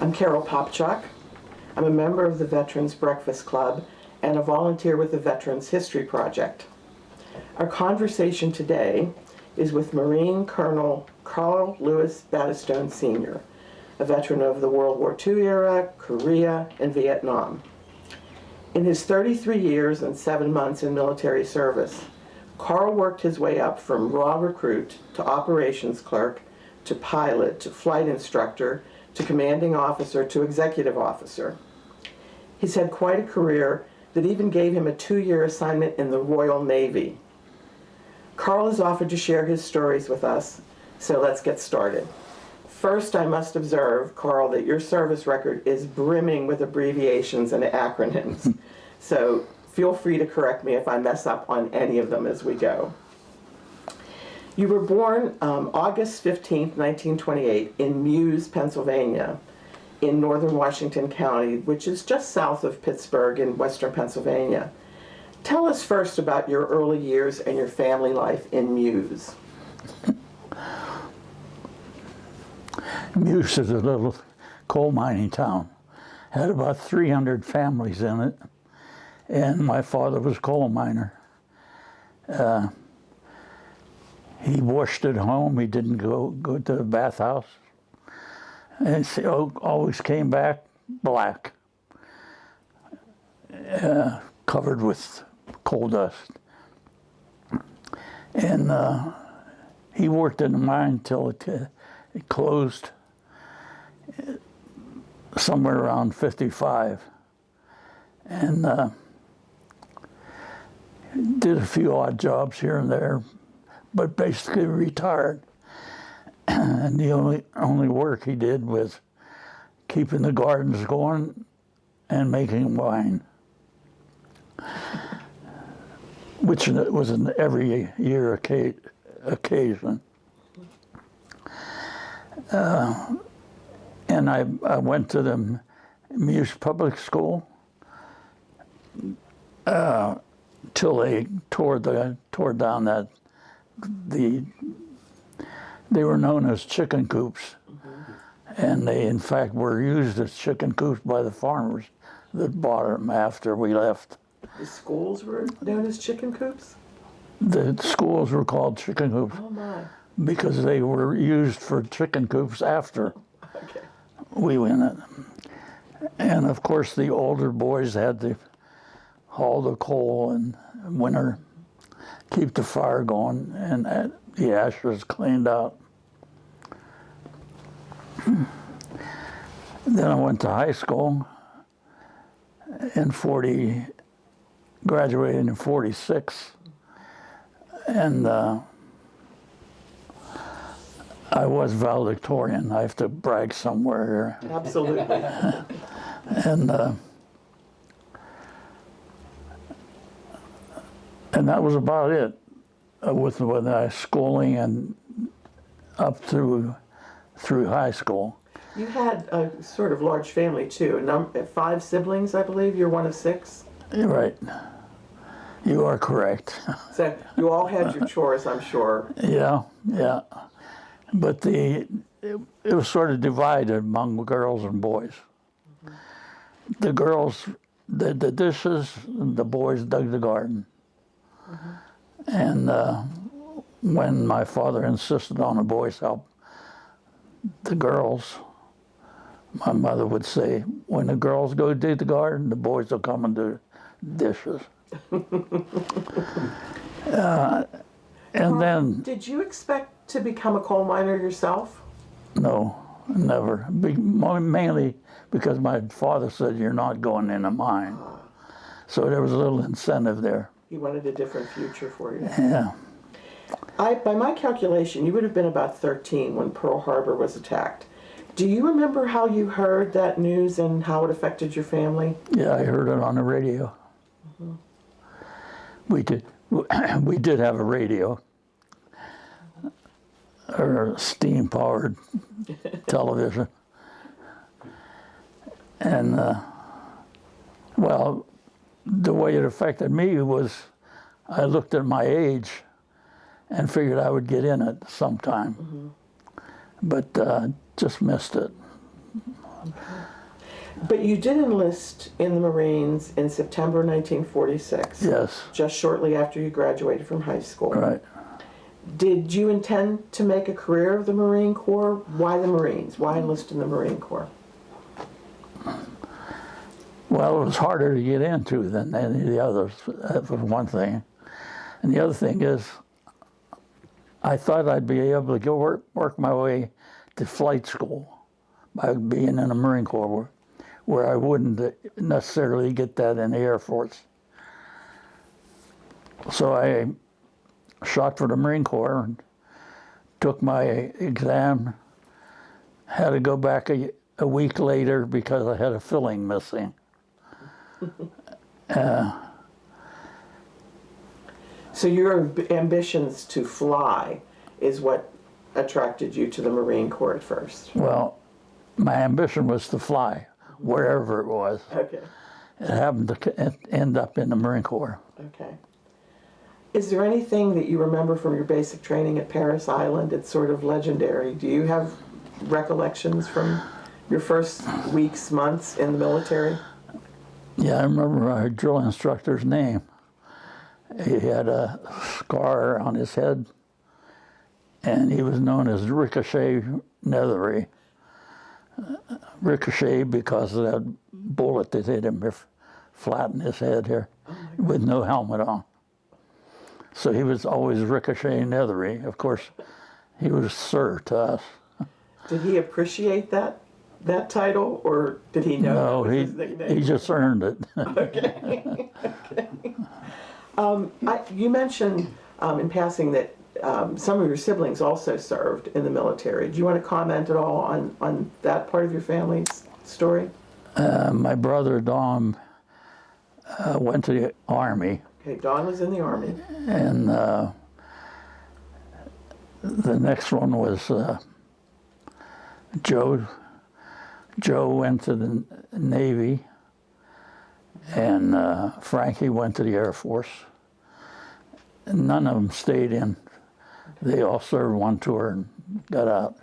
I'm Carol Popchak. I'm a member of the Veterans Breakfast Club and a volunteer with the Veterans History Project. Our conversation today is with Marine Colonel Carl Lewis Battistone Sr., a veteran of the World War II era, Korea, and Vietnam. In his 33 years and 7 months in military service, Carl worked his way up from raw recruit to operations clerk to pilot to flight instructor to commanding officer to executive officer. He's had quite a career that even gave him a 2-year assignment in the Royal Navy. Carl has offered to share his stories with us, so let's get started. First, I must observe, Carl, that your service record is brimming with abbreviations and acronyms. So feel free to correct me if I mess up on any of them as we go. You were born August 15, 1928, in Muse, Pennsylvania, in northern Washington County, which is just south of Pittsburgh in western Pennsylvania. Tell us first about your early years and your family life in Muse. Muse is a little coal mining town. Had about 300 families in it, and my father was a coal miner. He washed at home. He didn't go to the bathhouse. And he always came back black, covered with coal dust. And he worked in the mine till it closed somewhere around 55. And did a few odd jobs here and there, but basically retired. And the only work he did was keeping the gardens going and making wine, which was an every year occasion. And I went to the Muse Public School till they tore down that. They were known as chicken coops, and they in fact were used as chicken coops by the farmers that bought them after we left. The schools were known as chicken coops? The schools were called chicken coops. Oh my. Because they were used for chicken coops after we went in. And of course the older boys had to haul the coal in winter, keep the fire going, and the ash was cleaned out. Then I went to high school graduated in 46, and I was valedictorian. I have to brag somewhere here. Absolutely. And that was about it with my schooling and up through high school. You had a sort of large family too, 5 siblings, I believe. You're one of 6? Right. You are correct. So you all had your chores, I'm sure. Yeah. But it was sort of divided among girls and boys. Mm-hmm. The girls did the dishes, and the boys dug the garden. Mm-hmm. And when my father insisted on the boys' help, the girls, my mother would say, when the girls go dig the garden, the boys will come and do dishes. And then... Did you expect to become a coal miner yourself? No, never. Mainly because my father said, you're not going in a mine. So there was a little incentive there. He wanted a different future for you. Yeah. By my calculation, you would have been about 13 when Pearl Harbor was attacked. Do you remember how you heard that news and how it affected your family? Yeah, I heard it on the radio. Mm-hmm. We did have a radio, or steam-powered television. And, well, the way it affected me was I looked at my age and figured I would get in it sometime. Mm-hmm. But just missed it. But you did enlist in the Marines in September 1946. Yes, Just shortly after you graduated from high school. right. Did you intend to make a career of the Marine Corps? Why the Marines? Why enlist in the Marine Corps? Well, it was harder to get into than any of the others. That was one thing. And the other thing is, I thought I'd be able to go work my way to flight school by being in the Marine Corps, where I wouldn't necessarily get that in the Air Force. So I shot for the Marine Corps and took my exam, had to go back a week later because I had a filling missing. So your ambitions to fly is what attracted you to the Marine Corps at first? Well, my ambition was to fly, wherever it was. Okay. It happened to end up in the Marine Corps. Okay. Is there anything that you remember from your basic training at Parris Island? It's sort of legendary. Do you have recollections from your first weeks, months in the military? Yeah, I remember our drill instructor's name. He had a scar on his head, and he was known as Ricochet Nethery. Ricochet because of that bullet that hit him flat in his head here, with no helmet on. So he was always Ricochet Nethery. Of course, he was Sir to us. Did he appreciate that title, or did he know No, that was his nickname? he just earned it. Okay. You mentioned in passing that some of your siblings also served in the military. Do you want to comment at all on that part of your family's story? My brother Dom went to the Army, Okay, Don was in the Army. and the next one was Joe. Joe went to the Navy, and Frankie went to the Air Force. And none of them stayed in. They all served one tour and got out.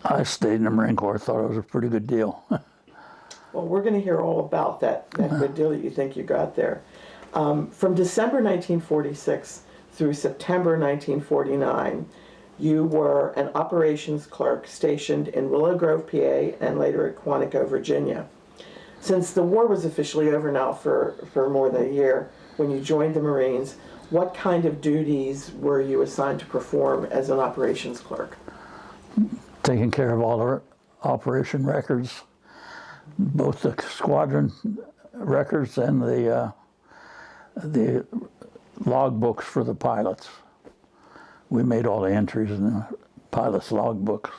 I stayed in the Marine Corps. Thought it was a pretty good deal. Well, we're going to hear all about that good deal that you think you got there. From December 1946 through September 1949, you were an operations clerk stationed in Willow Grove, PA, and later at Quantico, Virginia. Since the war was officially over now for more than a year, when you joined the Marines, what kind of duties were you assigned to perform as an operations clerk? Taking care of all our operation records, both the squadron records and the log books for the pilots. We made all the entries in the pilots' log books.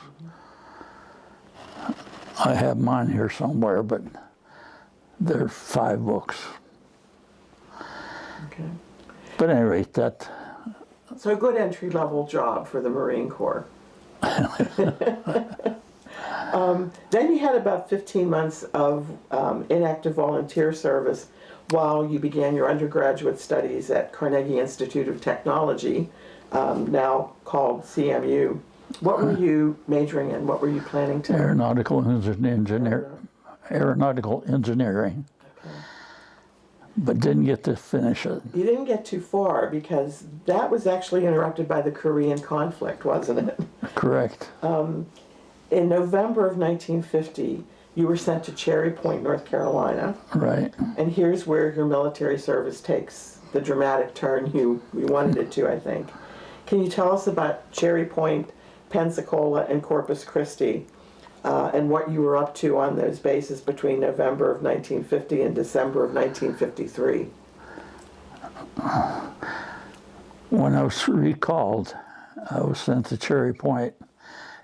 I have mine here somewhere, but there are 5 books. Okay. But at any rate, that. So a good entry-level job for the Marine Corps. Then you had about 15 months of inactive volunteer service while you began your undergraduate studies at Carnegie Institute of Technology, now called CMU. What were you majoring in? What were you planning to? Aeronautical engineering. Okay. But didn't get to finish it. You didn't get too far because that was actually interrupted by the Korean conflict, wasn't it? Correct. In November of 1950, you were sent to Cherry Point, North Carolina. Right. And here's where your military service takes the dramatic turn you wanted it to, I think. Can you tell us about Cherry Point, Pensacola, and Corpus Christi, and what you were up to on those bases between November of 1950 and December of 1953? When I was recalled, I was sent to Cherry Point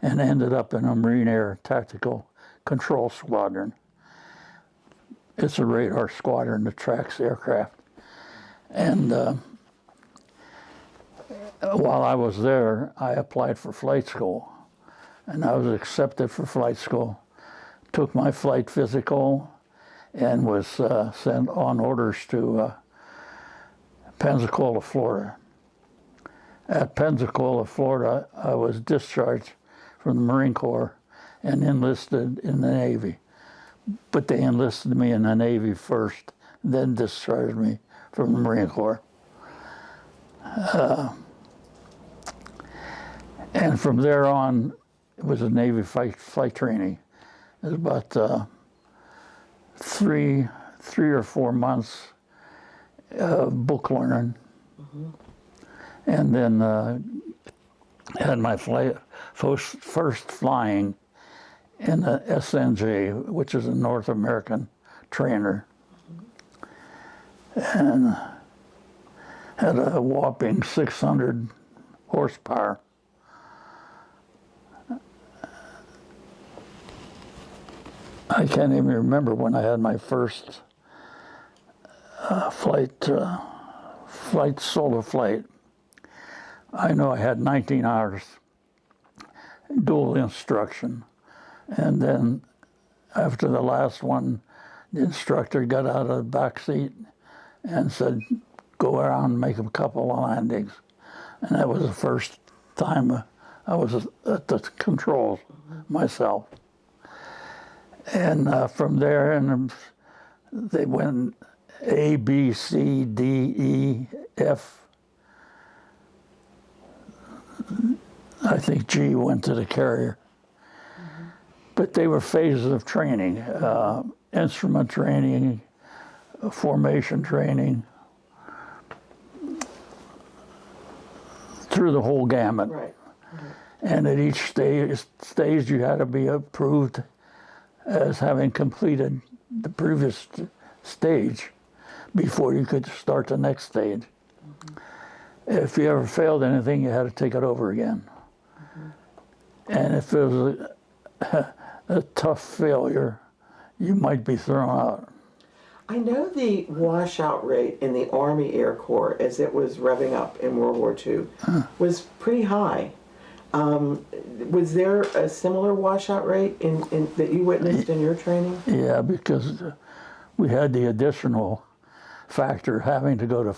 and ended up in a Marine Air Tactical Control Squadron. It's a radar squadron that tracks aircraft. And while I was there, I applied for flight school. And I was accepted for flight school. Took my flight physical and was sent on orders to Pensacola, Florida. At Pensacola, Florida, I was discharged from the Marine Corps and enlisted in the Navy. But they enlisted me in the Navy first, then discharged me from the Marine Corps. And from there on, it was a Navy flight training. It was about three or 4 months of book learning. And then had my first flying in the SNJ, which is a North American trainer. And had a whopping 600 horsepower. I can't even remember when I had my first solo flight. I know I had 19 hours dual instruction. And then after the last one, the instructor got out of the back seat and said, go around and make a couple of landings. And that was the first time I was at the controls myself. And from there, and they went A, B, C, D, E, F. I think G went to the carrier. But they were phases of training, instrument training, formation training, through the whole gamut. Right. And at each stage you had to be approved as having completed the previous stage before you could start the next stage. If you ever failed anything, you had to take it over again. And if it was a tough failure, you might be thrown out. I know the washout rate in the Army Air Corps, as it was revving up in World War II, was pretty high. Was there a similar washout rate that you witnessed in your training? Yeah, because we had the additional factor having to go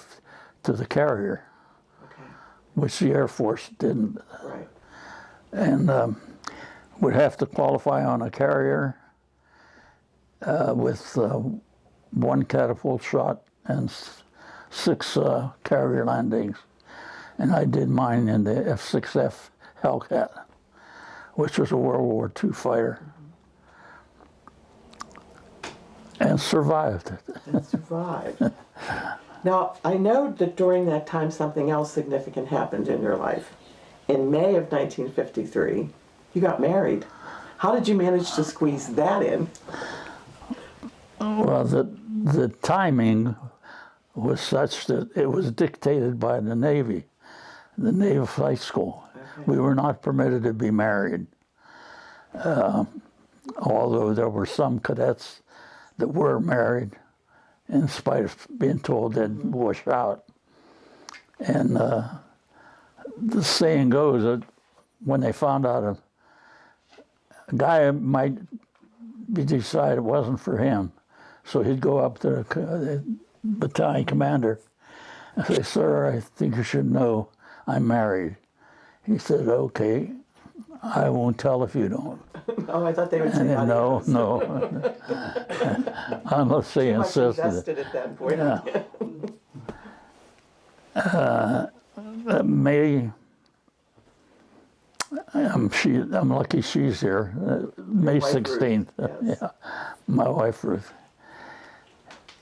to the carrier, which the Air Force didn't. Right. And would have to qualify on a carrier with 1 catapult shot and 6 carrier landings. And I did mine in the F-6F Hellcat, which was a World War II fighter. And survived it. And survived. Now, I know that during that time something else significant happened in your life. In May of 1953, you got married. How did you manage to squeeze that in? Well, the timing was such that it was dictated by the Navy, the Naval Flight School. We were not permitted to be married, although there were some cadets that were married in spite of being told they'd wash out. And the saying goes that when they found out a guy might be decided it wasn't for him, so he'd go up to the battalion commander and say, "Sir, I think you should know I'm married." He said, "Okay, I won't tell if you don't." Oh, I thought they would say No, adios. no. Unless they Too much insisted. invested at that point. Yeah. May, I'm lucky she's here. May wife, 16th. Ruth, yes. Yeah, my wife Ruth.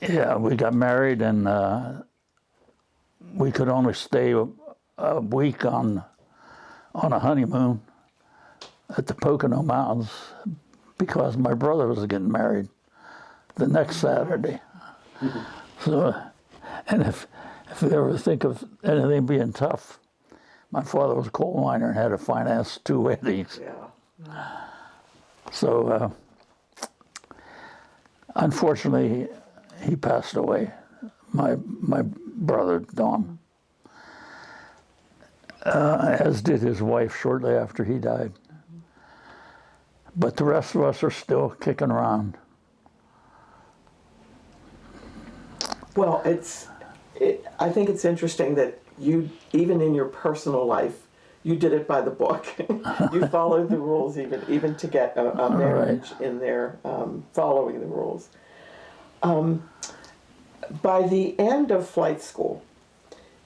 Yeah, we got married, and we could only stay a week on a honeymoon at the Pocono Mountains because my brother was getting married the next Saturday. So, and if you ever think of anything being tough, my father was a coal miner and had to finance 2 weddings. Yeah. So, unfortunately, he passed away, my brother, Don, as did his wife shortly after he died. But the rest of us are still kicking around. Well, I think it's interesting that you, even in your personal life, you did it by the book. You followed the rules, even to get a marriage in there, following the rules. By the end of flight school,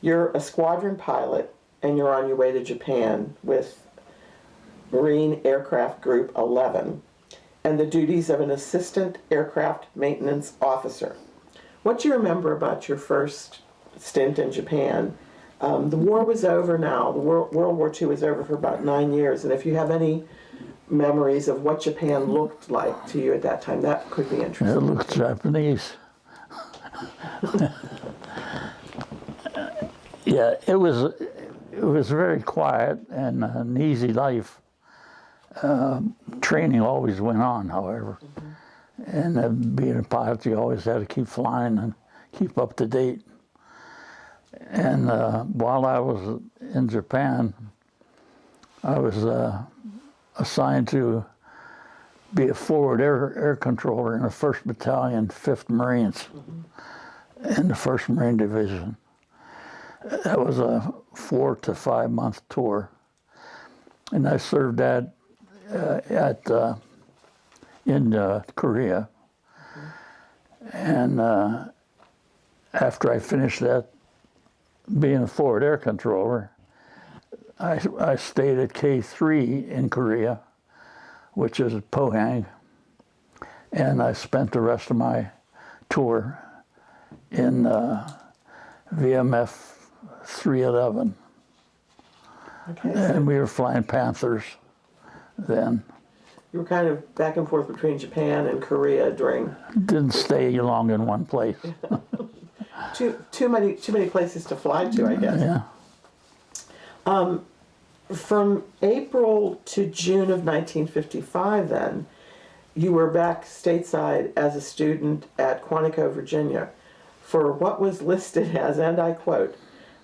you're a squadron pilot, and you're on your way to Japan with Marine Aircraft Group 11 and the duties of an assistant aircraft maintenance officer. What do you remember about your first stint in Japan? The war was over now. The World War II was over for about 9 years, and if you have any memories of what Japan looked like to you at that time, that could be interesting. It looked Japanese. Yeah, it was very quiet and an easy life. Training always went on, however. And being a pilot, you always had to keep flying and keep up to date. And while I was in Japan, I was assigned to be a forward air controller in the 1st Battalion, 5th Marines, in the 1st Marine Division. That was a 4 to 5 month tour. And I served that in Korea. And after I finished that, being a forward air controller, I stayed at K3 in Korea, which is at Pohang, and I spent the rest of my tour in VMF 311. Okay, And we were flying Panthers then. you were kind of back and forth between Japan and Korea during... Didn't stay long in one place. Too many places to fly to, I guess. Yeah. From April to June of 1955, then, you were back stateside as a student at Quantico, Virginia, for what was listed as, and I quote,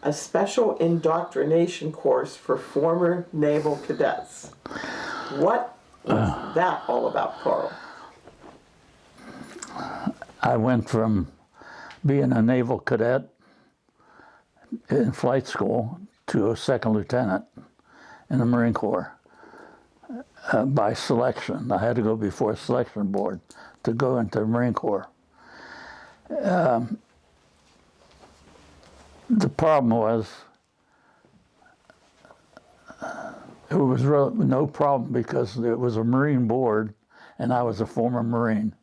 a special indoctrination course for former naval cadets. What was that all about, Carl? I went from being a naval cadet in flight school to a 2nd lieutenant in the Marine Corps by selection. I had to go before a selection board to go into the Marine Corps. The problem was, it was no problem because it was a Marine board and I was a former Marine.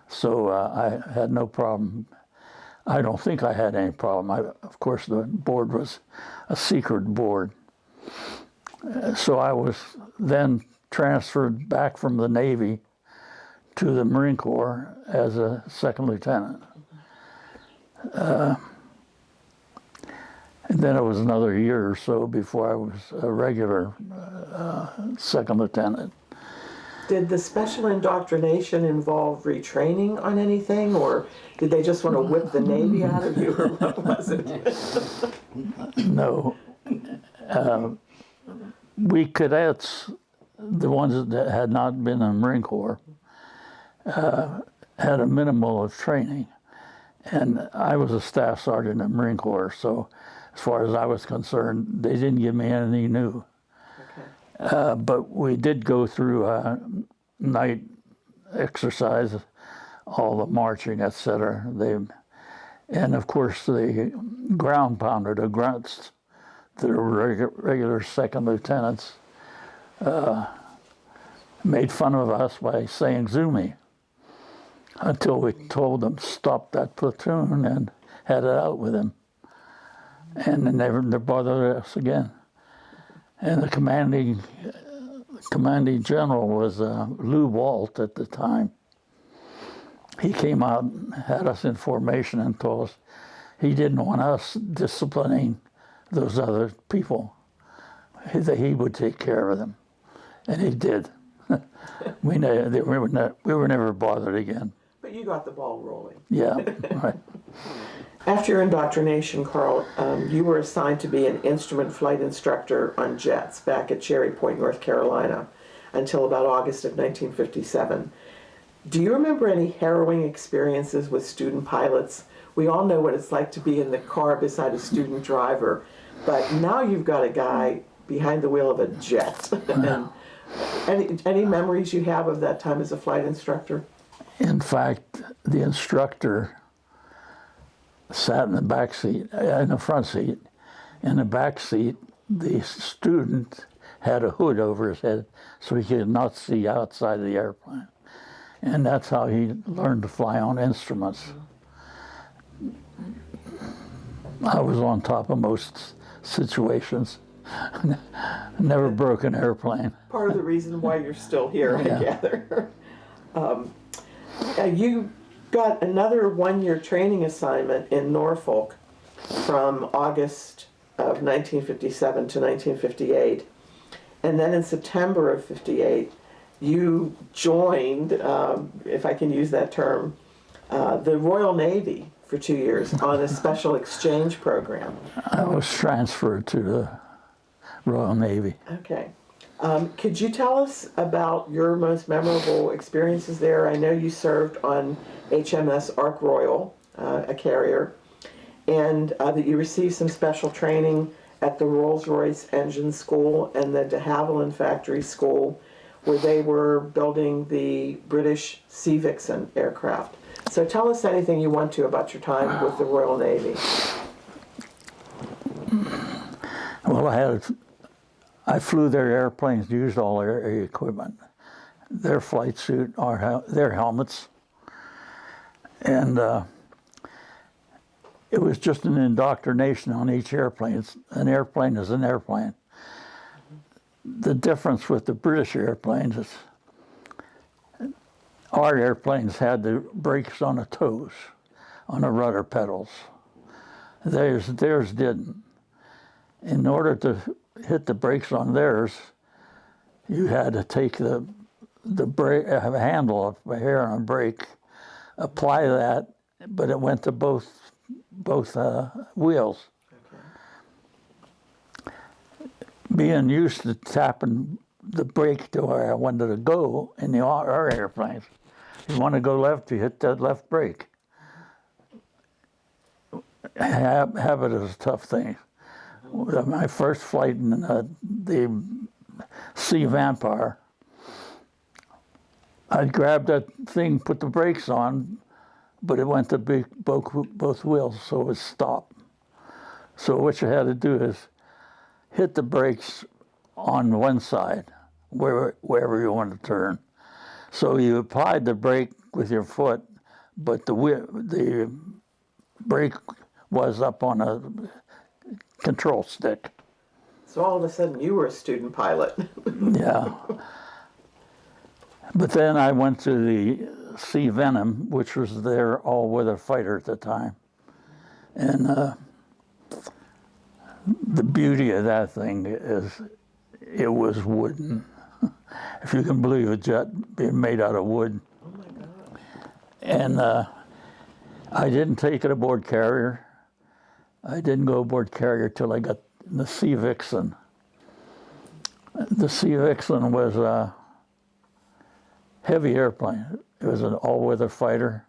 So I had no problem. I don't think I had any problem. Of course, the board was a secret board. So I was then transferred back from the Navy to the Marine Corps as a 2nd lieutenant. And then it was another year or so before I was a regular 2nd lieutenant. Did the special indoctrination involve retraining on anything, or did they just want to whip the Navy out of you, or what was it? No. We cadets, the ones that had not been in the Marine Corps, had a minimal of training. And I was a staff sergeant in the Marine Corps, so as far as I was concerned, they didn't give me anything new. Okay. But we did go through night exercise, all the marching, etc. And of course, the ground pounder, the grunts, the regular 2nd lieutenants, made fun of us by saying "Zumi," until we told them stop that platoon and had it out with him. And they never bothered us again. And the commanding general was Lou Walt at the time. He came out and had us in formation and told us he didn't want us disciplining those other people. He would take care of them. And he did. We were never bothered again. But you got the ball rolling. Yeah, right. After your indoctrination, Carl, you were assigned to be an instrument flight instructor on jets back at Cherry Point, North Carolina, until about August of 1957. Do you remember any harrowing experiences with student pilots? We all know what it's like to be in the car beside a student driver, but now you've got a guy behind the wheel of a jet. And any memories you have of that time as a flight instructor? In fact, the instructor sat in the back seat, in the front seat. In the back seat, the student had a hood over his head so he could not see outside the airplane. And that's how he learned to fly on instruments. I was on top of most situations. Never broke an airplane. Part of the reason why you're still here, I gather. You got another one-year training assignment in Norfolk from August of 1957 to 1958. And then in September of 58, you joined, if I can use that term, the Royal Navy for 2 years on a special exchange program. I was transferred to the Royal Navy. Okay. Could you tell us about your most memorable experiences there? I know you served on HMS Ark Royal, a carrier, and that you received some special training at the Rolls-Royce Engine School and the de Havilland Factory School, where they were building the British Sea Vixen aircraft. So tell us anything you want to about your time with the Royal Navy. Well, I flew their airplanes, used all their equipment, their flight suit, their helmets, and it was just an indoctrination on each airplane. An airplane is an airplane. The difference with the British airplanes is our airplanes had the brakes on the toes, on the rudder pedals. Theirs didn't. In order to hit the brakes on theirs, you had to take the brake handle here on a brake, apply that, but it went to both wheels. Okay. Being used to tapping the brake to where I wanted to go in our airplanes. You want to go left, you hit that left brake. Habit is a tough thing. My first flight in the Sea Vampire, I grabbed that thing, put the brakes on, but it went to both wheels, so it would stop. So what you had to do is hit the brakes on one side, wherever you want to turn. So you applied the brake with your foot, but the brake was up on a control stick. So all of a sudden you were a student pilot. Yeah. But then I went to the Sea Venom, which was their all-weather fighter at the time. And the beauty of that thing is it was wooden. If you can believe a jet being made out of wood. Oh my gosh. And I didn't take it aboard carrier. I didn't go aboard carrier till I got the Sea Vixen. The Sea Vixen was a heavy airplane. It was an all-weather fighter.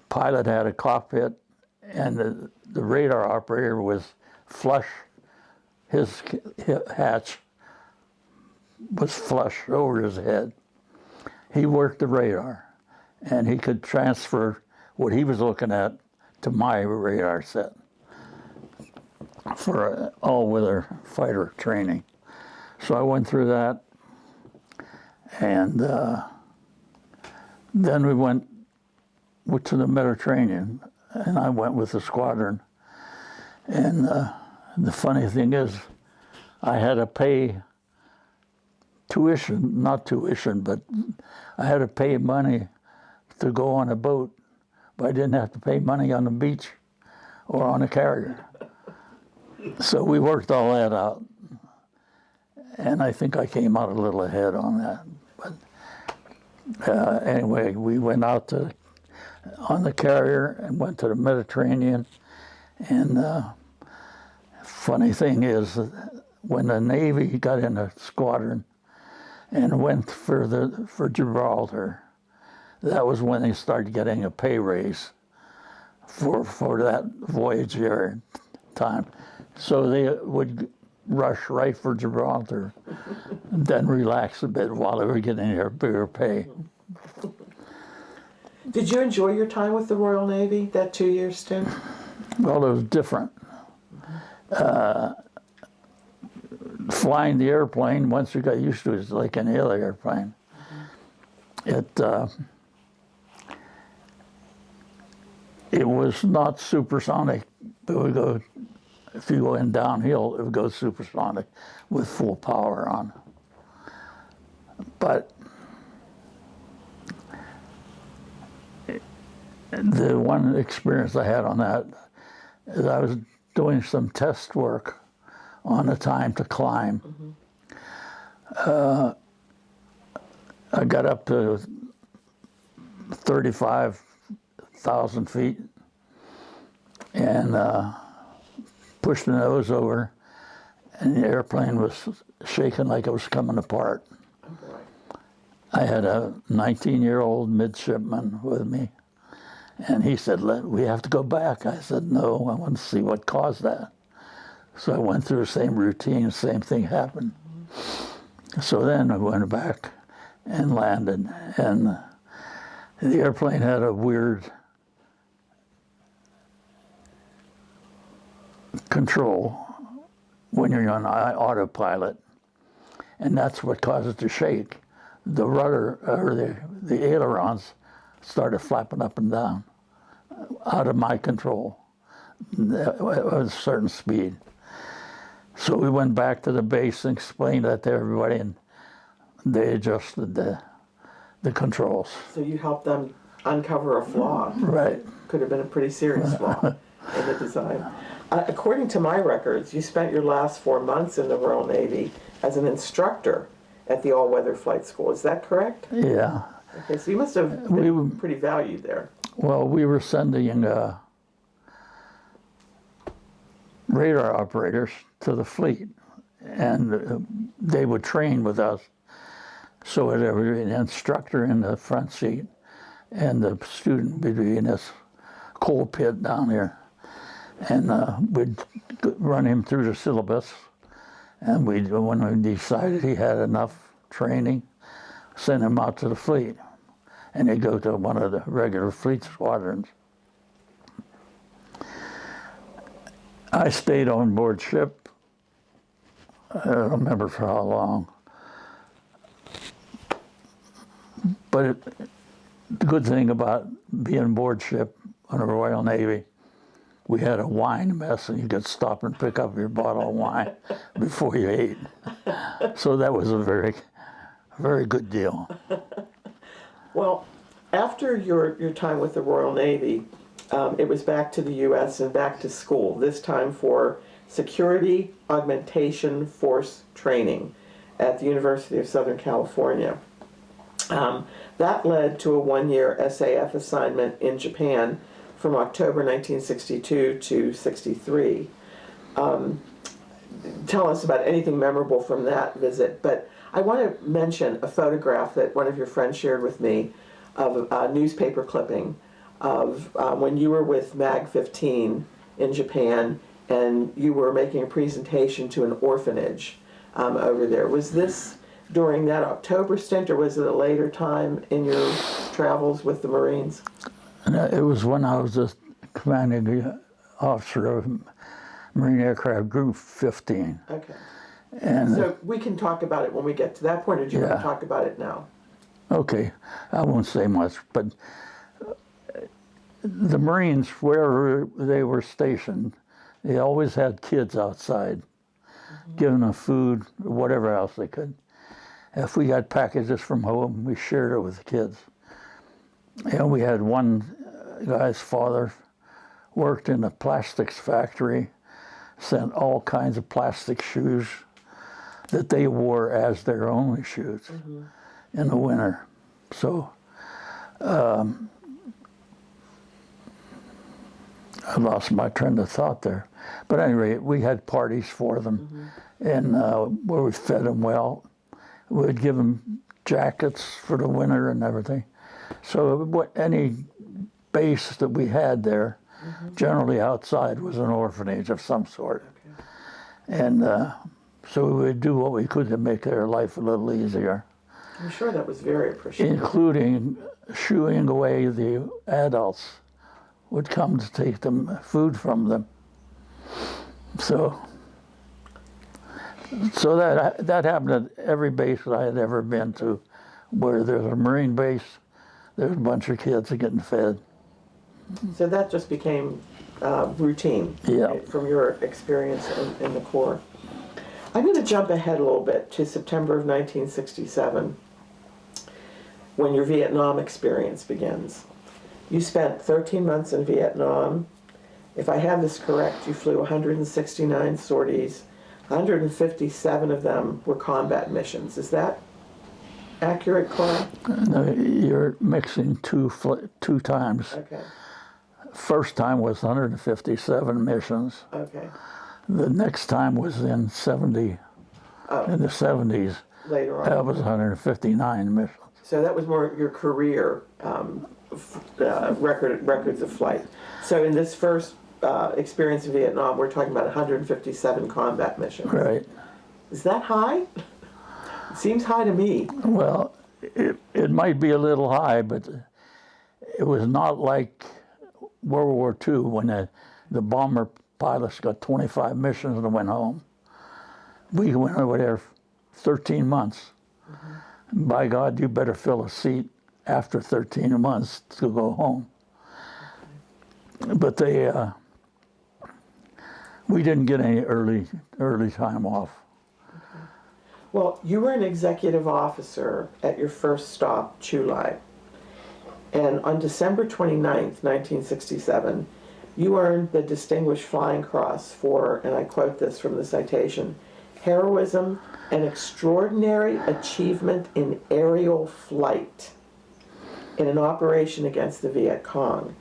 Pilot had a cockpit, and the radar operator was flush. His hatch was flush over his head. He worked the radar, and he could transfer what he was looking at to my radar set for all-weather fighter training. So I went through that, and then we went to the Mediterranean, and I went with the squadron. And the funny thing is, I had to pay tuition, not tuition, but I had to pay money to go on a boat, but I didn't have to pay money on the beach or on a carrier. So we worked all that out. And I think I came out a little ahead on that. But anyway, we went out on the carrier and went to the Mediterranean. And funny thing is, when the Navy got in a squadron and went for Gibraltar, that was when they started getting a pay raise for that voyage there time. So they would rush right for Gibraltar, and then relax a bit while they were getting their bigger pay. Did you enjoy your time with the Royal Navy, that 2-year stint? Well, it was different. Flying the airplane, once you got used to it, it's like any other airplane. It was not supersonic. It would go, if you went downhill, it would go supersonic with full power on. But the one experience I had on that is I was doing some test work on the time to climb. I got up to 35,000 feet and pushed the nose over, and the airplane was shaking like it was coming apart. I had a 19-year-old midshipman with me, and he said, "We have to go back." I said, "No, I want to see what caused that." So I went through the same routine, same thing happened. So then I went back and landed, and the airplane had a weird control when you're on autopilot, and that's what caused it to shake. The rudder, or the ailerons, started flapping up and down out of my control at a certain speed. So we went back to the base and explained that to everybody, and they adjusted the controls. So you helped them uncover a flaw. Right. Could have been a pretty serious flaw in the design. According to my records, you spent your last 4 months in the Royal Navy as an instructor at the all-weather flight school. Is that correct? Yeah. Okay, so you must have been pretty valued there. Well, we were sending radar operators to the fleet, and they would train with us. So there would be an instructor in the front seat, and the student would be in this coal pit down here. And we'd run him through the syllabus, and when we decided he had enough training, send him out to the fleet. And he'd go to one of the regular fleet squadrons. I stayed on board ship. I don't remember for how long. But the good thing about being aboard ship on a Royal Navy, we had a wine mess, and you could stop and pick up your bottle of wine before you ate. So that was a very, very good deal. Well, after your time with the Royal Navy, it was back to the U.S. and back to school, this time for Security Augmentation Force Training at the University of Southern California. That led to a 1-year SAF assignment in Japan from October 1962 to 63. Tell us about anything memorable from that visit, but I want to mention a photograph that one of your friends shared with me of a newspaper clipping of when you were with MAG 15 in Japan, and you were making a presentation to an orphanage over there. Was this during that October stint, or was it a later time in your travels with the Marines? It was when I was a commanding officer of Marine Aircraft Group 15. Okay. And So we can talk about it when we get to that point, or do you want Yeah. to talk about it now? okay, I won't say much, but the Marines, wherever they were stationed, they always had kids outside, giving them food, or whatever else they could. If we got packages from home, we shared it with the kids. And we had one guy's father worked in a plastics factory, sent all kinds of plastic shoes that they wore as their only shoes in the winter. So I lost my train of thought there. But anyway, we had parties for them, and where we fed them well. We'd give them jackets for the winter and everything. So any base that we had there, generally outside, was an orphanage of some sort. And So we would do what we could to make their life a little easier, I'm sure that was very appreciated. including shooing away the adults would come to take them food from them. So that happened at every base that I had ever been to, where there's a Marine base, there's a bunch of kids getting fed. So that just became routine, Yeah. right, from your experience in the Corps. I'm going to jump ahead a little bit to September of 1967, when your Vietnam experience begins. You spent 13 months in Vietnam. If I have this correct, you flew 169 sorties. 157 of them were combat missions. Is that accurate, Carl? No, you're mixing two times. Okay. First time was 157 missions. Okay. The next time was in in the 70s. Later on. That was 159 missions. So that was more your career records of flight. So in this first experience in Vietnam, we're talking about 157 combat missions. Right. Is that high? It seems high to me. Well, it might be a little high, but it was not like World War II when the bomber pilots got 25 missions and went home. We went over there 13 months. Mm-hmm. By God, you better fill a seat after 13 months to go home. Okay. But we didn't get any early time off. Okay. Well, you were an executive officer at your first stop, Chu Lai. And on December 29th, 1967, you earned the Distinguished Flying Cross for, and I quote this from the citation, heroism and extraordinary achievement in aerial flight in an operation against the Viet Cong.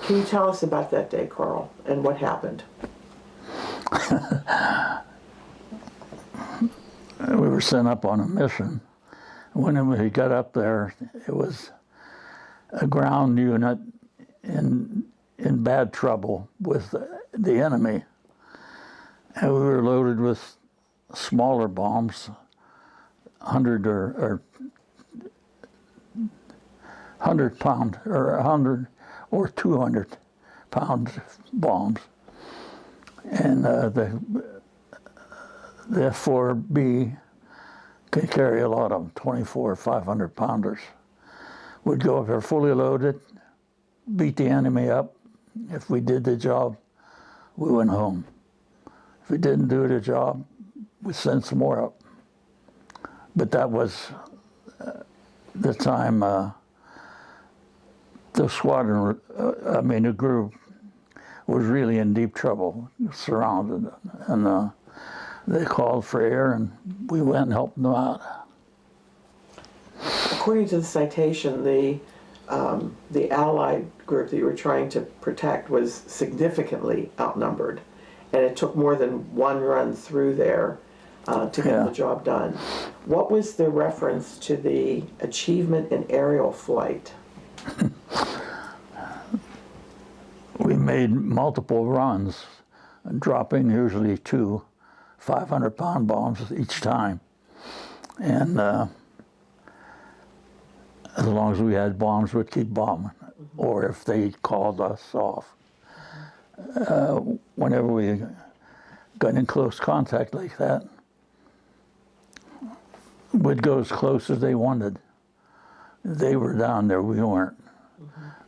Can you tell us about that day, Carl, and what happened? We were sent up on a mission. When we got up there, it was a ground unit in bad trouble with the enemy. And we were loaded with smaller bombs, 100 or 100 pound or 100 or 200 pound bombs. And the F-4B can carry a lot of them, 24 500 pounders. Would go up there fully loaded, beat the enemy up. If we did the job, we went home. If we didn't do the job, we sent some more up. But that was the time the squadron, the group was really in deep trouble, surrounded. And they called for air, and we went and helped them out. According to the citation, the Allied group that you were trying to protect was significantly outnumbered, and it took more than one run through there to get the job done. What was the reference to the achievement in aerial flight? We made multiple runs, dropping usually 2 500-pound bombs each time. And as long as we had bombs, we'd keep bombing. Or if they called us off. Whenever we got in close contact like that, we'd go as close as they wanted. They were down there, we weren't.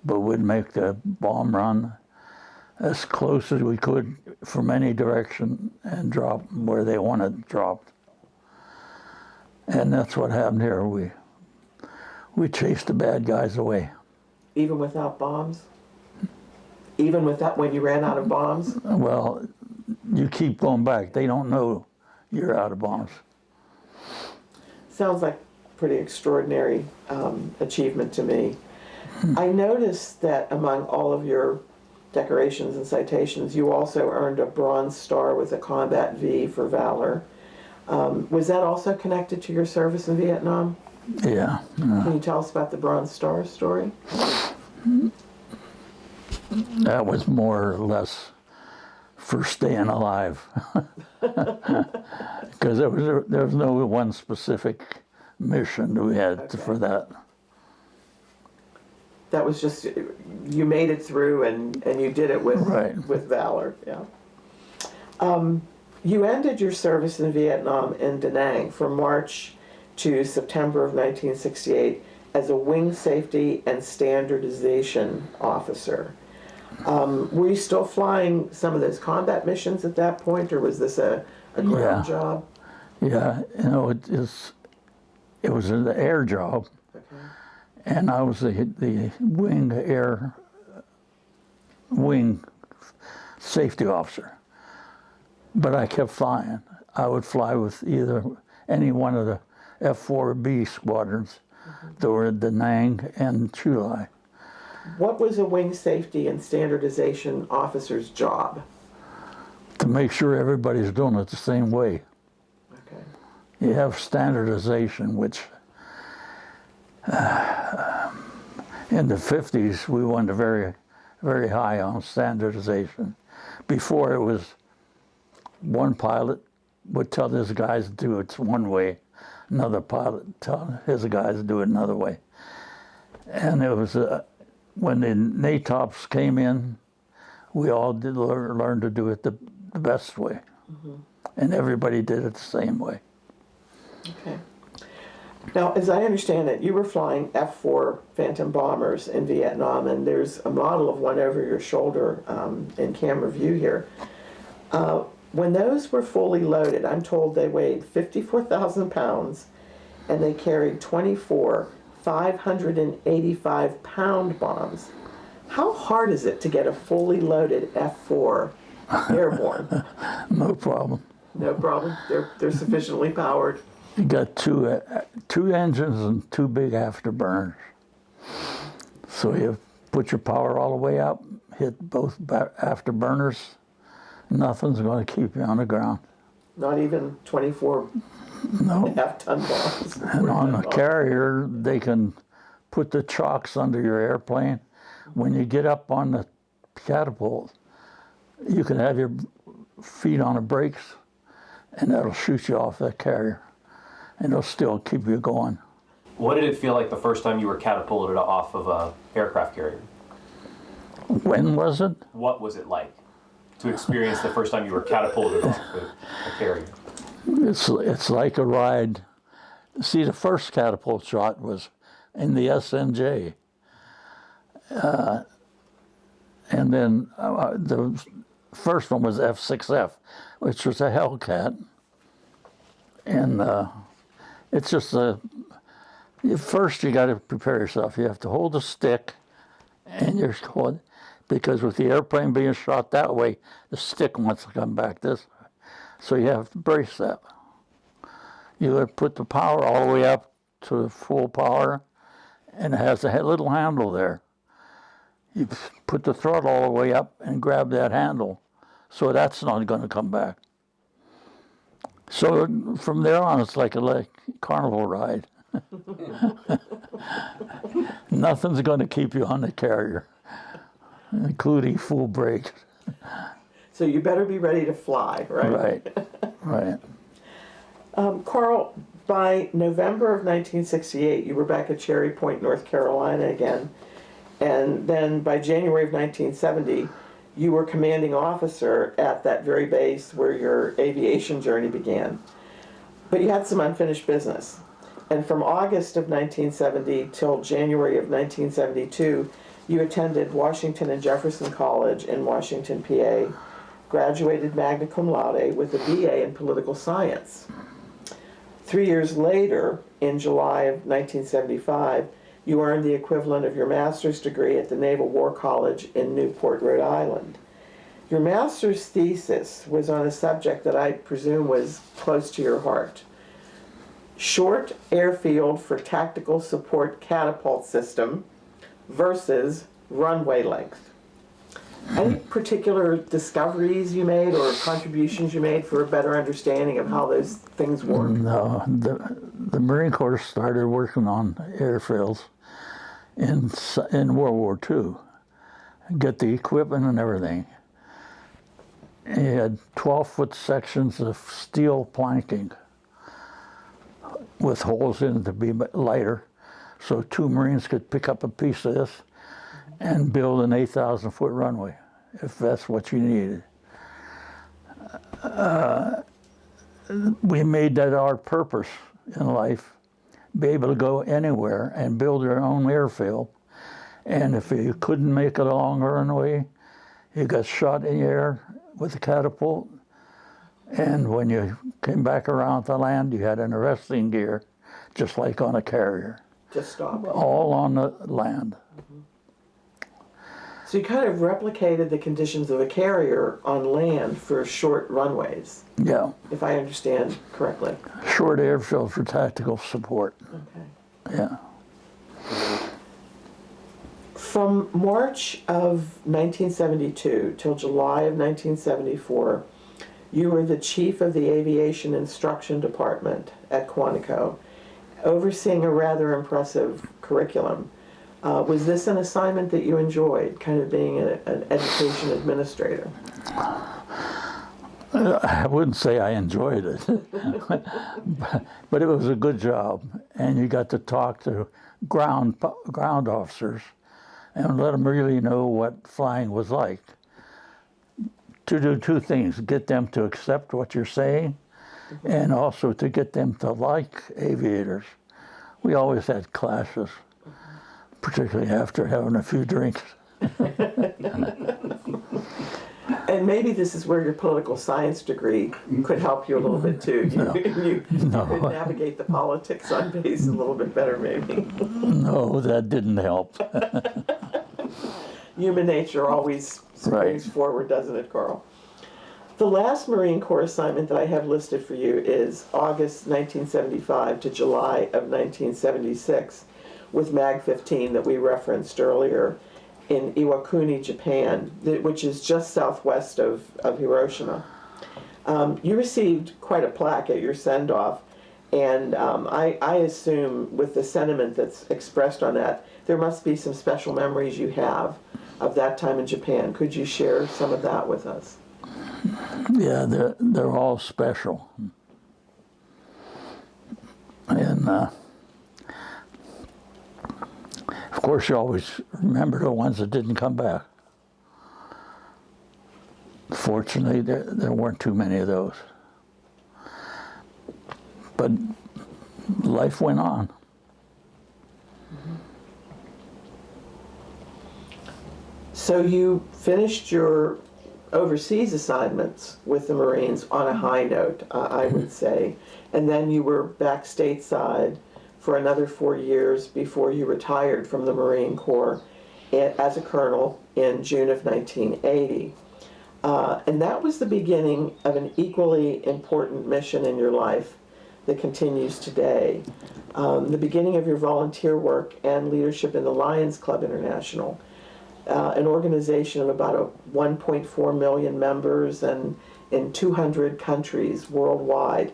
But we'd make the bomb run as close as we could from any direction and drop where they wanted dropped. And that's what happened here. We chased the bad guys away. Even without bombs? Even without, when you ran out of bombs? Well, you keep going back. They don't know you're out of bombs. Sounds like pretty extraordinary achievement to me. I noticed that among all of your decorations and citations, you also earned a Bronze Star with a Combat V for Valor. Was that also connected to your service in Vietnam? Yeah. Can you tell us about the Bronze Star story? That was more or less for staying alive. Because there was no one specific mission we had for that. That was just, you made it through and you did it with, Right. with valor, yeah. You ended your service in Vietnam in Da Nang from March to September of 1968 as a wing safety and standardization officer. Were you still flying some of those combat missions at that point, or was this a ground job? Yeah, you know, it was an air job, and I was the wing safety officer. But I kept flying. I would fly with either any one of the F-4B squadrons that were at Da Nang and Chulai. What was a wing safety and standardization officer's job? To make sure everybody's doing it the same way. Okay. You have standardization, which in the 50s we went very, very high on standardization. Before it was one pilot would tell his guys to do it one way, another pilot tell his guys to do it another way. And it was when the NATOPs came in, we all did learn to do it the best way. And everybody did it the same way. Okay. Now, as I understand it, you were flying F-4 Phantom bombers in Vietnam, and there's a model of one over your shoulder in camera view here. When those were fully loaded, I'm told they weighed 54,000 pounds, and they carried 24 585-pound bombs. How hard is it to get a fully loaded F-4 airborne? No problem. No problem. They're sufficiently powered. You got two engines and two big afterburners. So you put your power all the way up, hit both afterburners, nothing's going to keep you on the ground. Not even 24 half-ton bombs. And on a carrier, they can put the chocks under your airplane. When you get up on the catapult, you can have your feet on the brakes, and that'll shoot you off that carrier, and it'll still keep you going. What did it feel like the first time you were catapulted off of a aircraft carrier? When was it? What was it like to experience the first time you were catapulted off a carrier? It's like a ride. See, the first catapult shot was in the SNJ. And then the first one was F6F, which was a Hellcat. And it's just first you got to prepare yourself. You have to hold a stick, and you're holding, because with the airplane being shot that way, the stick wants to come back this way. So you have to brace that. You got to put the power all the way up to full power, and it has a little handle there. You put the throttle all the way up and grab that handle, so that's not going to come back. So from there on, it's like a carnival ride. Nothing's going to keep you on the carrier, including full brakes. So you better be ready to fly, right? Right. Carl, by November of 1968, you were back at Cherry Point, North Carolina again. And then by January of 1970, you were commanding officer at that very base where your aviation journey began. But you had some unfinished business. And from August of 1970 till January of 1972, you attended Washington and Jefferson College in Washington, PA, graduated magna cum laude with a BA in political science. 3 years later, in July of 1975, you earned the equivalent of your master's degree at the Naval War College in Newport, Rhode Island. Your master's thesis was on a subject that I presume was close to your heart. Short airfield for tactical support catapult system versus runway length. Any particular discoveries you made or contributions you made for a better understanding of how those things work? No, the Marine Corps started working on airfields in World War II, get the equipment and everything. And you had 12-foot sections of steel planking with holes in it to be lighter. So 2 Marines could pick up a piece of this and build an 8,000-foot runway, if that's what you needed. We made that our purpose in life, be able to go anywhere and build your own airfield. And if you couldn't make it along the runway, you got shot in the air with a catapult. And when you came back around to land, you had an arresting gear, just like on a carrier. Just stop. All on the land. So you kind of replicated the conditions of a carrier on land for short runways, Yeah, if I understand correctly. short airfield for tactical support. Okay. Yeah. From March of 1972 till July of 1974, you were the chief of the Aviation Instruction Department at Quantico, overseeing a rather impressive curriculum. Was this an assignment that you enjoyed, kind of being an education administrator? I wouldn't say I enjoyed it, but it was a good job. And you got to talk to ground officers and let them really know what flying was like. To do 2 things, get them to accept what you're saying, and also to get them to like aviators. We always had clashes, particularly after having a few drinks. And maybe this is where your political science degree could help you a little bit too. You could navigate the politics on base a little bit better, maybe. No, that didn't help. Human nature always springs forward, doesn't it, Carl? The last Marine Corps assignment that I have listed for you is August 1975 to July of 1976 with MAG 15 that we referenced earlier in Iwakuni, Japan, which is just southwest of Hiroshima. You received quite a plaque at your send-off, and I assume with the sentiment that's expressed on that, there must be some special memories you have of that time in Japan. Could you share some of that with us? Yeah, they're all special. And of course, you always remember the ones that didn't come back. Fortunately, there weren't too many of those. But life went on. So you finished your overseas assignments with the Marines on a high note, I would say, and then you were back stateside for another 4 years before you retired from the Marine Corps as a colonel in June of 1980. And that was the beginning of an equally important mission in your life that continues today. The beginning of your volunteer work and leadership in the Lions Club International, an organization of about 1.4 million members and in 200 countries worldwide.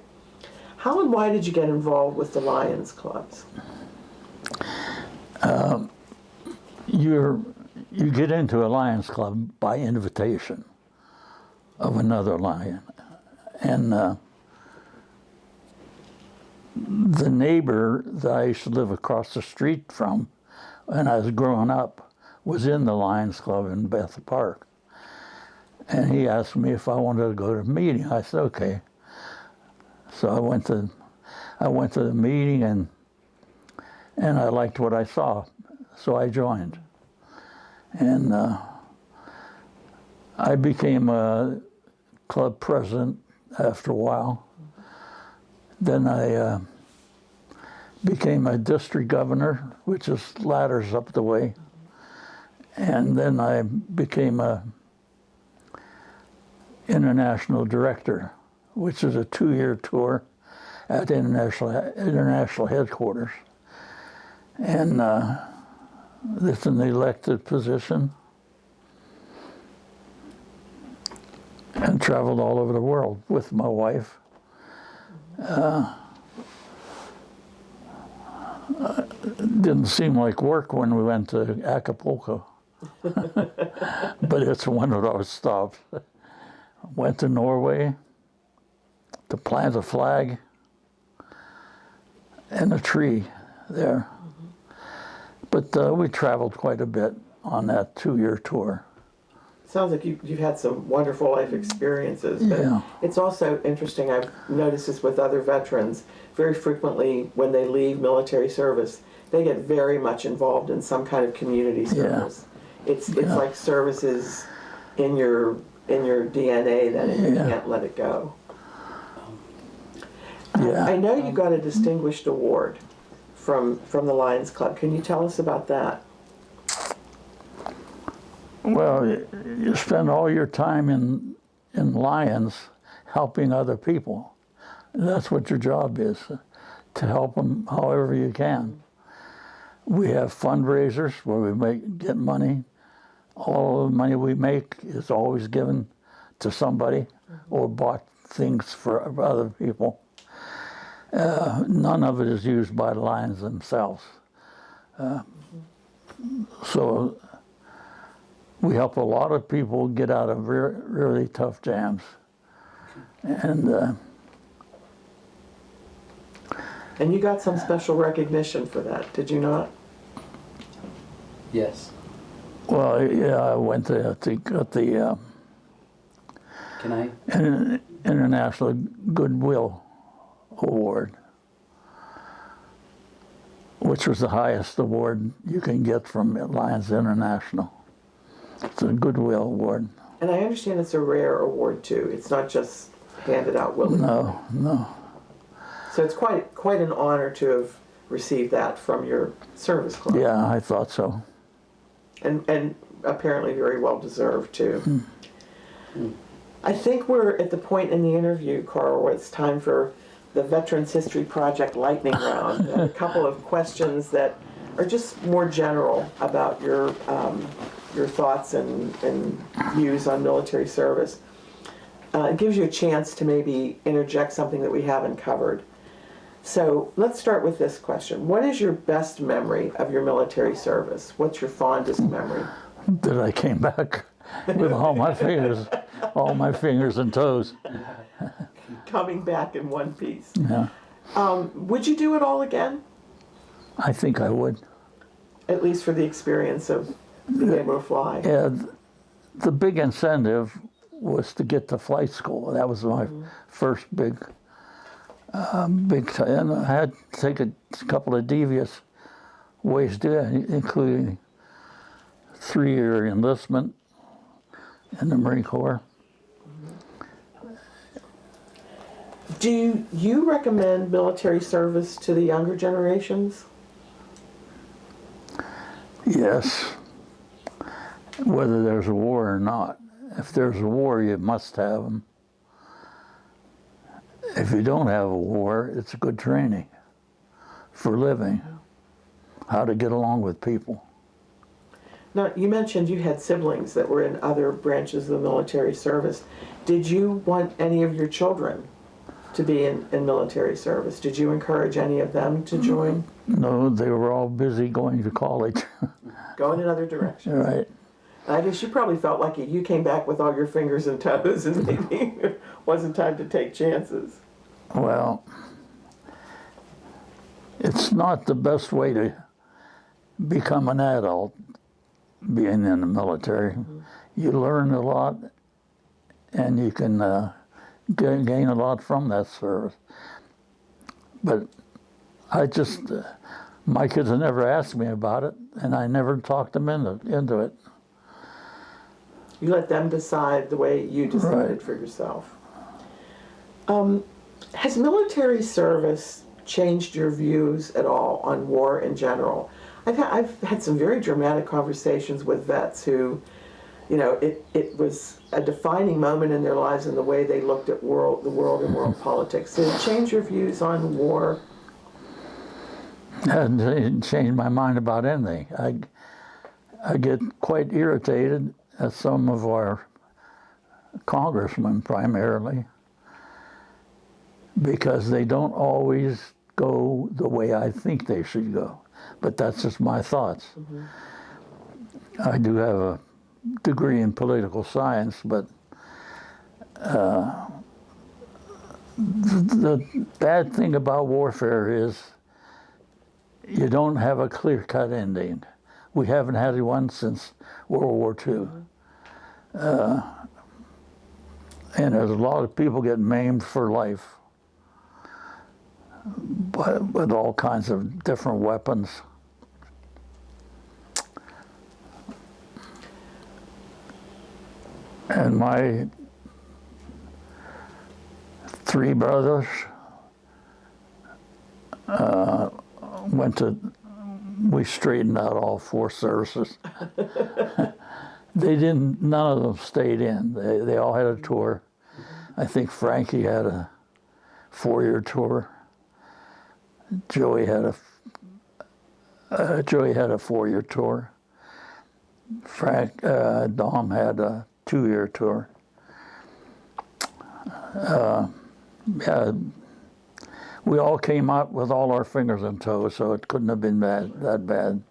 How and why did you get involved with the Lions Clubs? You get into a Lions Club by invitation of another Lion. And the neighbor that I used to live across the street from when I was growing up was in the Lions Club in Bethel Park. And he asked me if I wanted to go to a meeting. I said, okay. So I went to the meeting and I liked what I saw. So I joined. And I became a club president after a while. Then I became a district governor, which is ladders up the way. And then I became a international director, which is a 2-year tour at international headquarters. And it's an elected position. And traveled all over the world with my wife. It didn't seem like work when we went to Acapulco. But it's one of those stops. went to Norway to plant a flag and a tree there. But we traveled quite a bit on that 2-year tour. Sounds like you've had some wonderful life experiences. But Yeah. it's also interesting, I've noticed this with other veterans, very frequently when they leave military service, they get very much involved in some kind of community service. It's like service is in your DNA then, and you can't let it go. Yeah. I know you got a distinguished award from the Lions Club. Can you tell us about that? Well, you spend all your time in Lions helping other people. That's what your job is, to help them however you can. We have fundraisers where we get money. All the money we make is always given to somebody or bought things for other people. None of it is used by the Lions themselves. So we help a lot of people get out of really tough jams. And you got some special recognition for that, did you not? Yes. well, yeah, I went to get the Can I? International Goodwill Award, which was the highest award you can get from Lions International. It's a Goodwill Award. And I understand it's a rare award too. It's not just handed out willy-nilly. No. So it's quite an honor to have received that from your service club. Yeah, I thought so. And apparently very well deserved too. I think we're at the point in the interview, Carl, where it's time for the Veterans History Project lightning round. A couple of questions that are just more general about your thoughts and views on military service. It gives you a chance to maybe interject something that we haven't covered. So let's start with this question. What is your best memory of your military service? What's your fondest memory? That I came back with all my fingers and toes. Coming back in one piece. Yeah, Would you do it all again? I think I would. At least for the experience of being able to fly. Yeah, the big incentive was to get to flight school. That was my first big time. And I had to take a couple of devious ways to it, including 3-year enlistment in the Marine Corps. Do you recommend military service to the younger generations? Yes, whether there's a war or not. If there's a war, you must have them. If you don't have a war, it's good training for living, how to get along with people. Now, you mentioned you had siblings that were in other branches of the military service. Did you want any of your children to be in military service? Did you encourage any of them to join? No, they were all busy going to college. Go in another direction. Right. I guess you probably felt like you came back with all your fingers and toes and maybe it wasn't time to take chances. Well, it's not the best way to become an adult, being in the military. You learn a lot and you can gain a lot from that service. But I just, my kids have never asked me about it, and I never talked them into it. You let them decide the way you decided Right. for yourself. Has military service changed your views at all on war in general? I've had some very dramatic conversations with vets who, it was a defining moment in their lives in the way they looked at the world and world politics. Did it change your views on war? It hasn't changed my mind about anything. I get quite irritated at some of our congressmen primarily because they don't always go the way I think they should go. But that's just my thoughts. I do have a degree in political science, but The bad thing about warfare is you don't have a clear-cut ending. We haven't had one since World War II. And there's a lot of people getting maimed for life, but with all kinds of different weapons. And my 3 brothers we straightened out all 4 services. None of them stayed in. They all had a tour. I think Frankie had a 4-year tour. Joey had a 4-year tour. Dom had a 2-year tour. Yeah, we all came out with all our fingers and toes, so it couldn't have been that bad.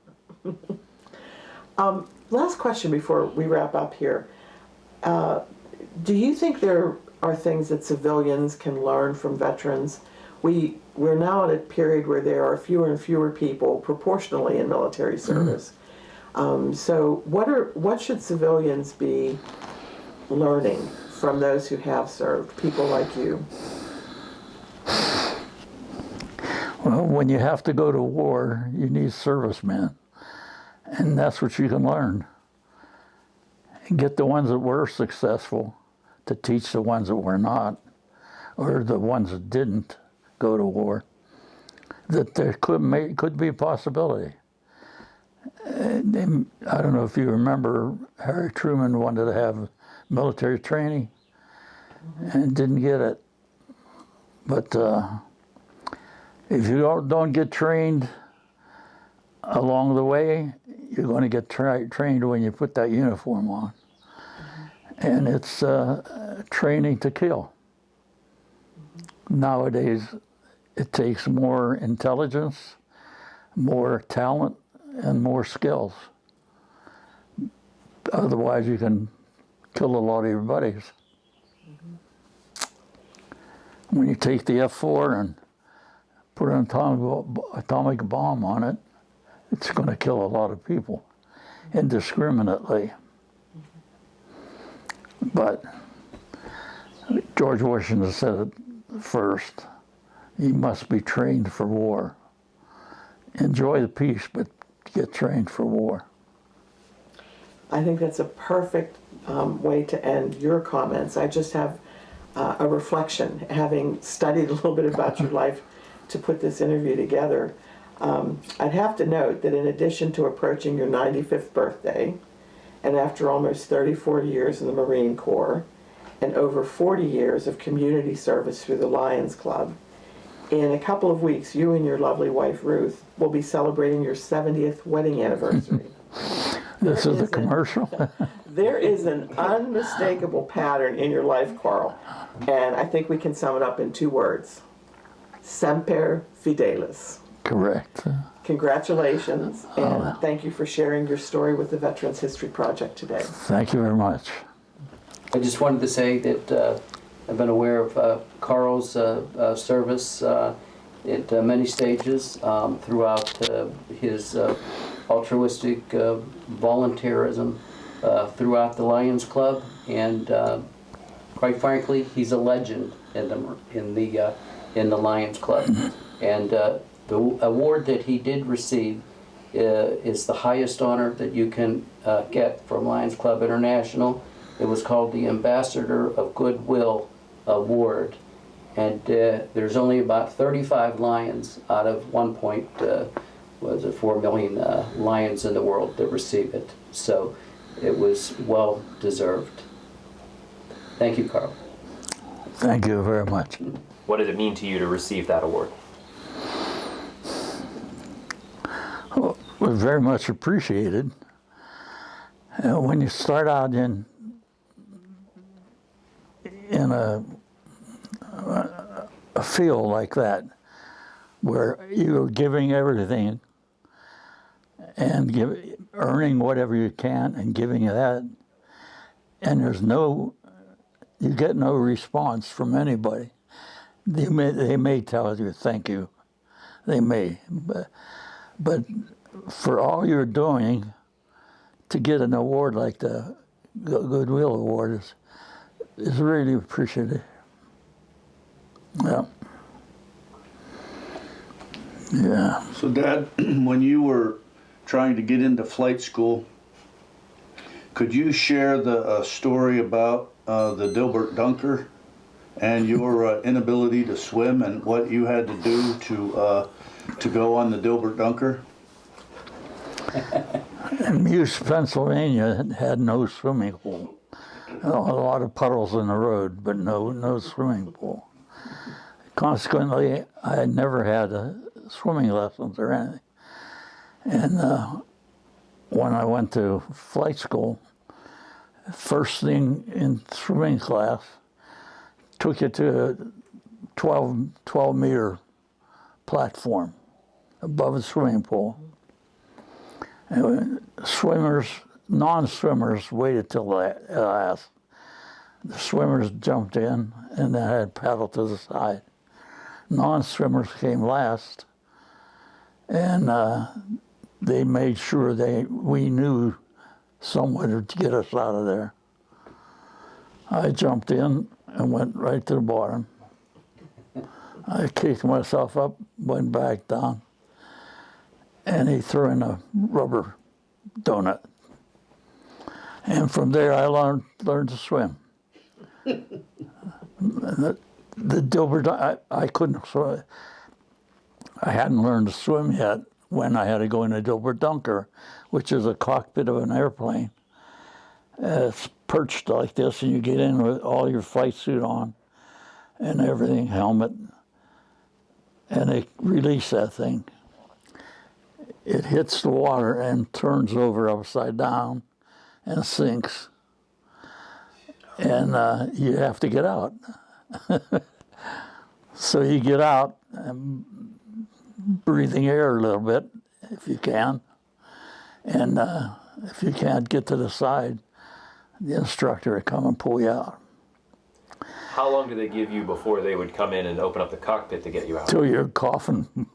Last question before we wrap up here. Do you think there are things that civilians can learn from veterans? We're now in a period where there are fewer and fewer people proportionally in military service. So what should civilians be learning from those who have served, people like you? Well, when you have to go to war, you need servicemen. And that's what you can learn. Get the ones that were successful to teach the ones that were not, or the ones that didn't go to war, that there could be a possibility. And I don't know if you remember, Harry Truman wanted to have military training and didn't get it. But if you don't get trained along the way, you're going to get trained when you put that uniform on. And it's training to kill. Nowadays, it takes more intelligence, more talent, and more skills. Otherwise, you can kill a lot of your buddies. When you take the F-4 and put an atomic bomb on it, it's going to kill a lot of people indiscriminately. But George Washington said it first, you must be trained for war. Enjoy the peace, but get trained for war. I think that's a perfect way to end your comments. I just have a reflection, having studied a little bit about your life to put this interview together. I'd have to note that in addition to approaching your 95th birthday, and after almost 34 years in the Marine Corps, and over 40 years of community service through the Lions Club, in a couple of weeks, you and your lovely wife, Ruth, will be celebrating your 70th wedding anniversary. This is a commercial? There is an unmistakable pattern in your life, Carl, and I think we can sum it up in 2 words. Semper Fidelis. Correct. Congratulations, and thank you for sharing your story with the Veterans History Project today. Thank you very much. I just wanted to say that I've been aware of Carl's service at many stages throughout his altruistic volunteerism throughout the Lions Club, and quite frankly, he's a legend in the Lions Club. And the award that he did receive is the highest honor that you can get from Lions Club International. It was called the Ambassador of Goodwill Award, and there's only about 35 lions out of 4 million lions in the world that receive it. So it was well deserved. Thank you, Carl. Thank you very much. What did it mean to you to receive that award? Well, it was very much appreciated. When you start out in a field like that, where you're giving everything and earning whatever you can and giving that, and there's no you get no response from anybody. They may tell you thank you, they may, but for all you're doing, to get an award like the Goodwill Award is really appreciated. Yeah. Yeah. So, Dad, when you were trying to get into flight school, could you share the story about the Dilbert Dunker and your inability to swim and what you had to do to go on the Dilbert Dunker? And Muse, Pennsylvania had no swimming pool. A lot of puddles in the road, but no swimming pool. Consequently, I had never had swimming lessons or anything. And when I went to flight school, first thing in swimming class, took you to a 12-meter platform above the swimming pool. And non-swimmers waited till last. The swimmers jumped in and then had paddle to the side. Non-swimmers came last, and they made sure we knew someone to get us out of there. I jumped in and went right to the bottom. I kicked myself up, went back down, and he threw in a rubber donut. And from there, I learned to swim. The Dilbert, I couldn't swim. I hadn't learned to swim yet when I had to go in a Dilbert Dunker, which is a cockpit of an airplane. It's perched like this, and you get in with all your flight suit on and everything, helmet, and they release that thing. It hits the water and turns over upside down and sinks. And you have to get out. So you get out, breathing air a little bit, if you can. And if you can't get to the side, the instructor would come and pull you out. How long do they give you before they would come in and open up the cockpit to get you out? Till you're coughing. Nothing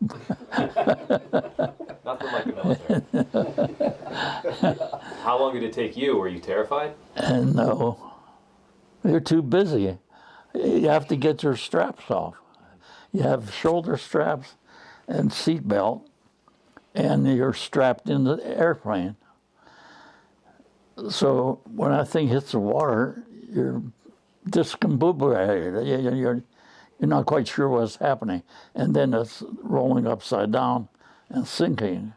like the military. How long did it take you? Were you terrified? And no, you're too busy. You have to get your straps off. You have shoulder straps and seat belt, and you're strapped in the airplane. So when that thing hits the water, you're discombobulated. You're not quite sure what's happening. And then it's rolling upside down and sinking.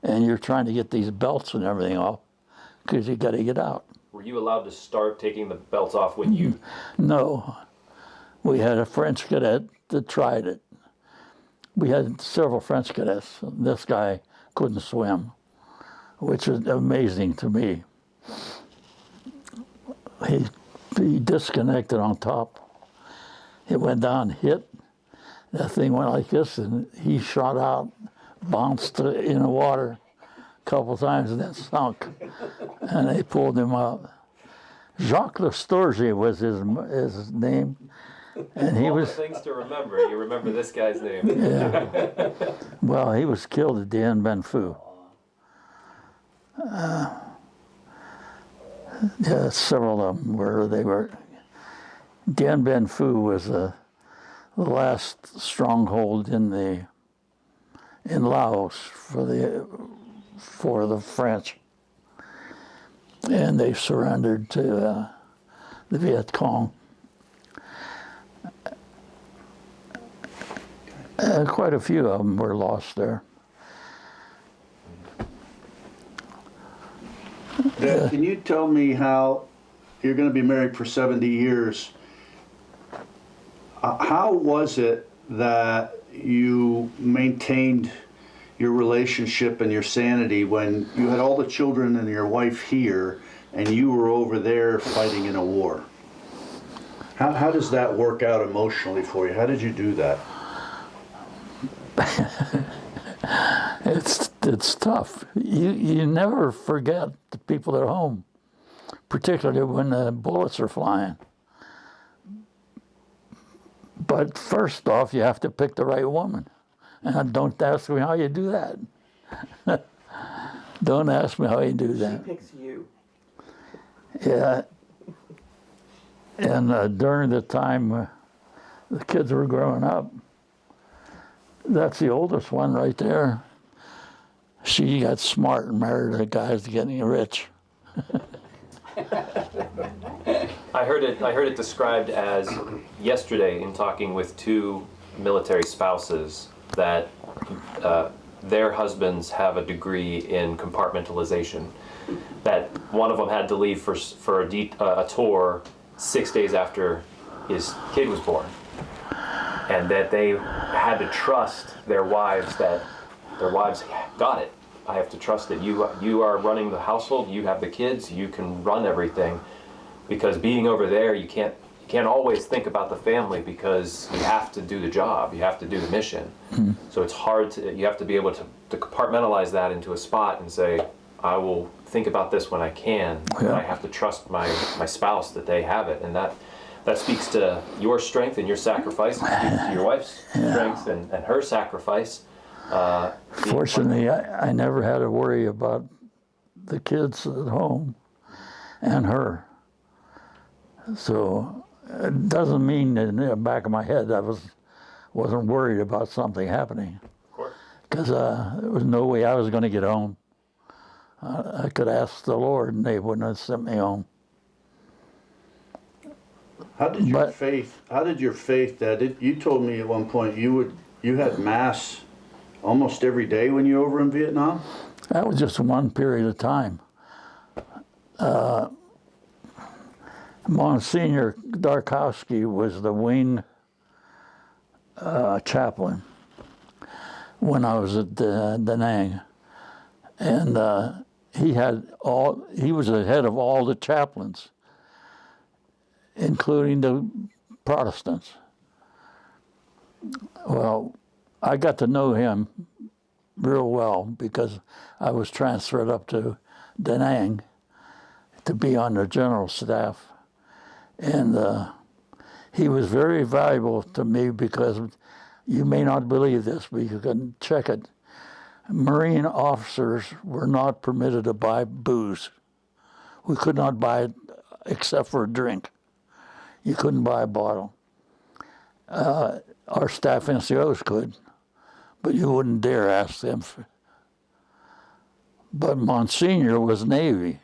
And you're trying to get these belts and everything off because you got to get out. Were you allowed to start taking the belts off when you... No. We had a French cadet that tried it. We had several French cadets. This guy couldn't swim, which is amazing to me. He disconnected on top. It went down, hit. That thing went like this, and he shot out, bounced in the water a couple times, and then sunk. And they pulled him out. Jacques Lestorge was his name. And he was the things to remember. You remember this guy's name. Yeah. Well, he was killed at Dien Bien Phu. Yeah, several of them were. Dien Bien Phu was the last stronghold in Laos for the French, and they surrendered to the Viet Cong. Quite a few of them were lost there. Dad, can you tell me how you're going to be married for 70 years? How was it that you maintained your relationship and your sanity when you had all the children and your wife here and you were over there fighting in a war? How does that work out emotionally for you? How did you do that? It's tough. You never forget the people at home, particularly when the bullets are flying. But first off, you have to pick the right woman. And don't ask me how you do that. Don't ask me how you do She that. picks you. Yeah. And during the time the kids were growing up, that's the oldest one right there. She got smart and married a guy who's getting rich. I heard it described as yesterday in talking with two military spouses that their husbands have a degree in compartmentalization. That one of them had to leave for a tour 6 days after his kid was born, and that they had to trust their wives, that their wives got it. I have to trust that you are running the household, you have the kids, you can run everything, because being over there, you can't always think about the family, because you have to do the job, you have to do the mission. So it's hard you have to be able to compartmentalize that into a spot and say, I will think about this when I can. Yeah. I have to trust my spouse that they have it, and that speaks to your strength and your sacrifice. It speaks to your wife's strength and her sacrifice. Fortunately, I never had to worry about the kids at home and her. So it doesn't mean that in the back of my head I wasn't worried about something happening. Of course. Because there was no way I was going to get home. I could ask the Lord and they wouldn't have sent me home. How did your faith, Dad? You told me at one point you had mass almost every day when you were over in Vietnam? That was just one period of time. Monsignor Darkowski was the wing chaplain when I was at Da Nang. And he was the head of all the chaplains, including the Protestants. Well, I got to know him real well because I was transferred up to Da Nang to be on the general staff. And he was very valuable to me because you may not believe this, but you can check it. Marine officers were not permitted to buy booze. We could not buy it except for a drink. You couldn't buy a bottle. Our staff NCOs could, but you wouldn't dare ask them. But Monsignor was Navy,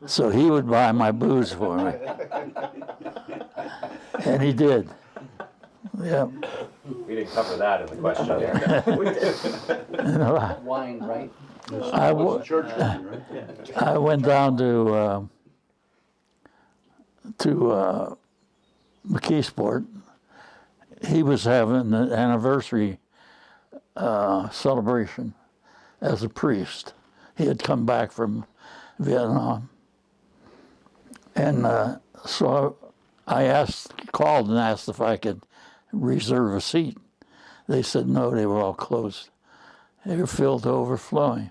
so he would buy my booze for me. And he did. Yeah. We didn't cover that in the question here. Wine, right? Church wine, right? I went down to McKeesport. He was having an anniversary celebration as a priest. He had come back from Vietnam. And so I called and asked if I could reserve a seat. They said no, they were all closed. They were filled to overflowing.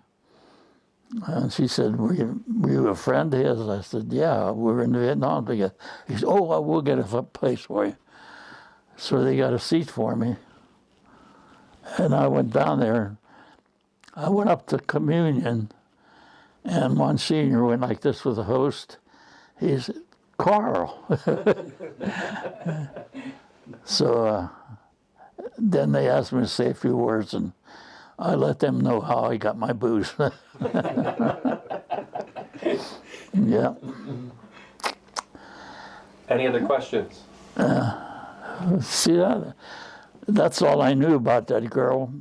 And she said, were you a friend of his? I said, yeah, we were in Vietnam together. He said, oh, well, we'll get a place for you. So they got a seat for me. And I went down there. I went up to communion, and Monsignor went like this with the host. He said, Carl. So then they asked me to say a few words, and I let them know how I got my booze. Yeah. Any other questions? See, that's all I knew about that girl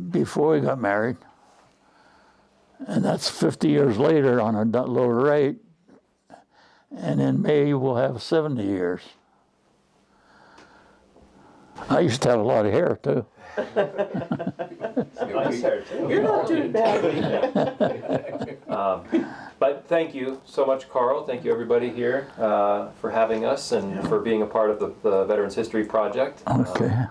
before we got married. And that's 50 years later on a lower rate. And in May, we'll have 70 years. I used to have a lot of hair, too. Nice hair, too. You're not doing badly. But thank you so much, Carl. Thank you, everybody here, for having us and for being a part of the Veterans History Project. Okay.